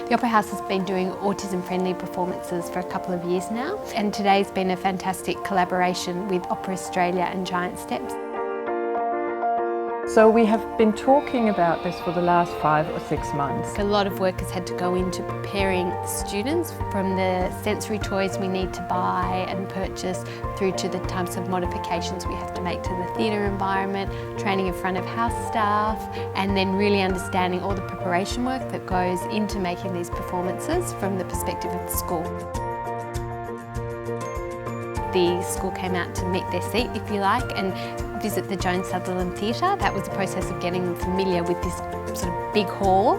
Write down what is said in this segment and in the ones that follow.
The Opera House has been doing autism-friendly performances for a couple of years now, and today's been a fantastic collaboration with Opera Australia and Giant Steps. So we have been talking about this for the last 5 or 6 months. A lot of work has had to go into preparing the students, from the sensory toys we need to buy and purchase through to the types of modifications we have to make to the theatre environment, training in front of house staff, and then really understanding all the preparation work that goes into making these performances from the perspective of the school. The school came out to meet their seat, if you like, and visit the Joan Sutherland Theatre. That was a process of getting them familiar with this sort of big hall.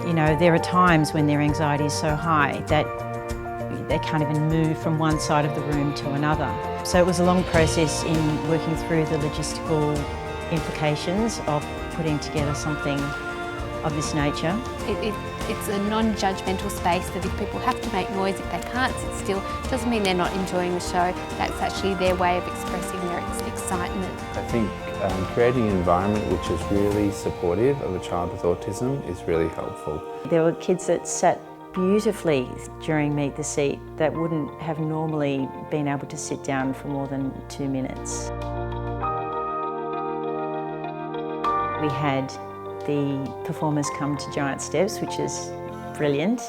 You know, there are times when their anxiety is so high that they can't even move from one side of the room to another. So it was a long process in working through the logistical implications of putting together something of this nature. It's a non-judgmental space that if people have to make noise, if they can't sit still, doesn't mean they're not enjoying the show. That's actually their way of expressing their excitement. I think creating an environment which is really supportive of a child with autism is really helpful. There were kids that sat beautifully during Meet the Seat that wouldn't have normally been able to sit down for more than 2 minutes. We had the performers come to Giant Steps, which is brilliant.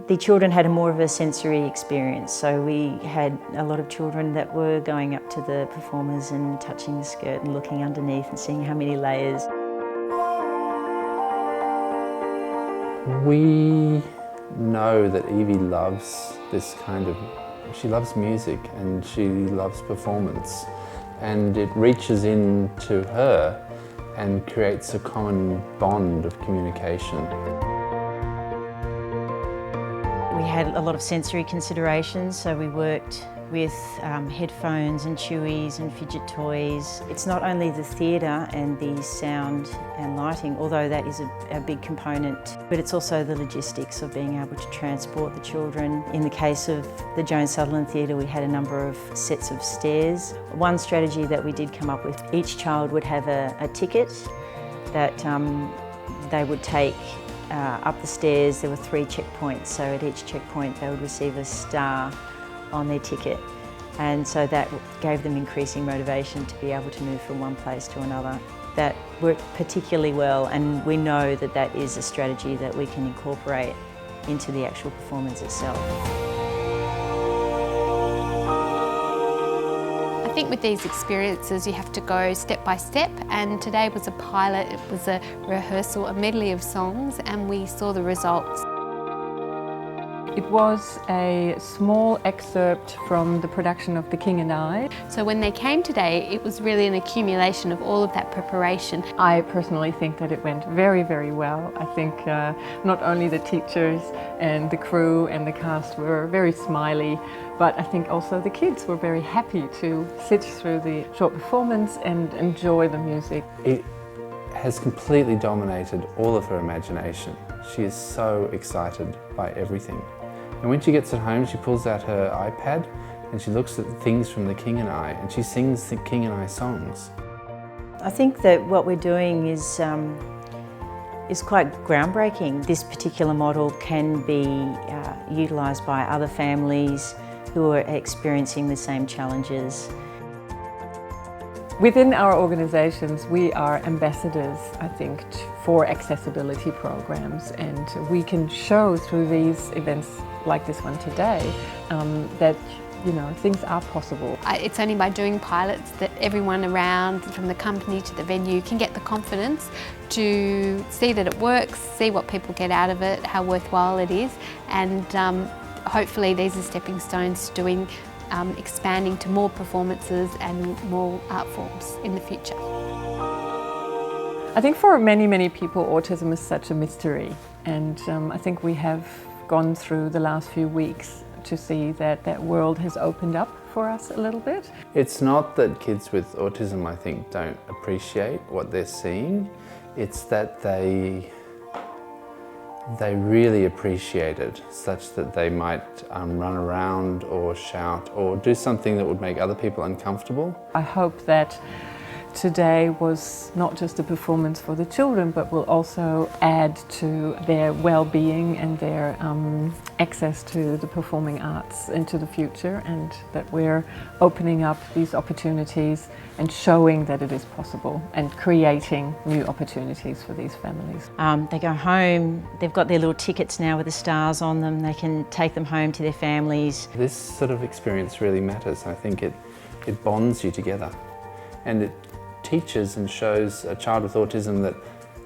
The children had more of a sensory experience, so we had a lot of children that were going up to the performers and touching the skirt and looking underneath and seeing how many layers. We know that Evie loves this kind of, she loves music and she loves performance, and it reaches into her and creates a common bond of communication. We had a lot of sensory considerations, so we worked with headphones and chewies and fidget toys. It's not only the theatre and the sound and lighting, although that is a big component, but it's also the logistics of being able to transport the children. In the case of the Joan Sutherland Theatre, we had a number of sets of stairs. One strategy that we did come up with, each child would have a ticket that they would take up the stairs. There were 3 checkpoints, so at each checkpoint they would receive a star on their ticket, and so that gave them increasing motivation to be able to move from one place to another. That worked particularly well, and we know that that is a strategy that we can incorporate into the actual performance itself. I think with these experiences you have to go step by step, and today was a pilot. It was a rehearsal, a medley of songs, and we saw the results. It was a small excerpt from the production of The King and I. So when they came today, it was really an accumulation of all of that preparation. I personally think that it went very, very well. I think not only the teachers and the crew and the cast were very smiley, but I think also the kids were very happy to sit through the short performance and enjoy the music. It has completely dominated all of her imagination. She is so excited by everything. And when she gets at home, she pulls out her iPad and she looks at things from The King and I, and she sings the King and I songs. I think that what we're doing is quite groundbreaking. This particular model can be utilised by other families who are experiencing the same challenges. Within our organisations, we are ambassadors, I think, for accessibility programs, and we can show through these events like this one today that things are possible. It's only by doing pilots that everyone around, from the company to the venue, can get the confidence to see that it works, see what people get out of it, how worthwhile it is, and hopefully these are stepping stones to doing expanding to more performances and more art forms in the future. I think for many, many people, autism is such a mystery, and I think we have gone through the last few weeks to see that that world has opened up for us a little bit. It's not that kids with autism, I think, don't appreciate what they're seeing. It's that they really appreciate it, such that they might run around or shout or do something that would make other people uncomfortable. I hope that today was not just a performance for the children, but will also add to their well-being and their access to the performing arts into the future, and that we're opening up these opportunities and showing that it is possible and creating new opportunities for these families. They go home, they've got their little tickets now with the stars on them, they can take them home to their families. This sort of experience really matters. I think it bonds you together, and it teaches and shows a child with autism that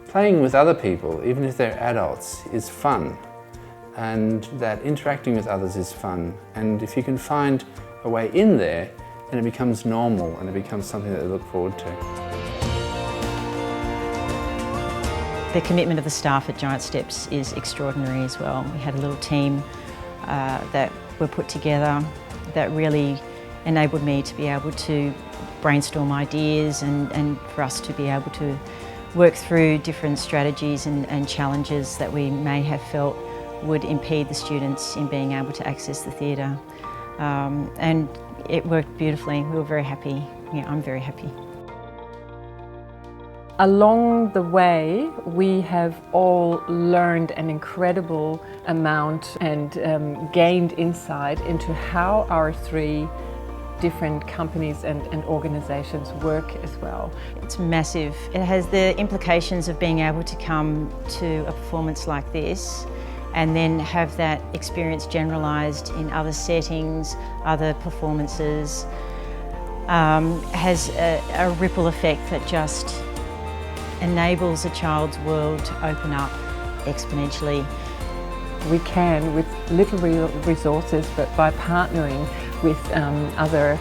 playing with other people, even if they're adults, is fun, and that interacting with others is fun. And if you can find a way in there, then it becomes normal and it becomes something that they look forward to. The commitment of the staff at Giant Steps is extraordinary as well. We had a little team that were put together that really enabled me to be able to brainstorm ideas and for us to be able to work through different strategies and challenges that we may have felt would impede the students in being able to access the theatre. And it worked beautifully. We were very happy. Yeah, I'm very happy. Along the way, we have all learned an incredible amount and gained insight into how our three different companies and organisations work as well. It's massive. It has the implications of being able to come to a performance like this and then have that experience generalised in other settings, other performances, has a ripple effect that just enables a child's world to open up exponentially. We can, with little resources, but by partnering with other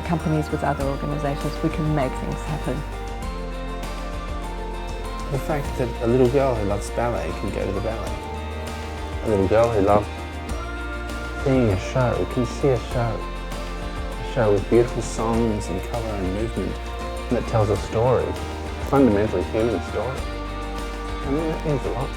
companies, with other organisations, we can make things happen. The fact that a little girl who loves ballet can go to the ballet. A little girl who loves seeing a show can see a show with beautiful songs and colour and movement, and that tells a story, a fundamentally human story. I mean, that means a lot.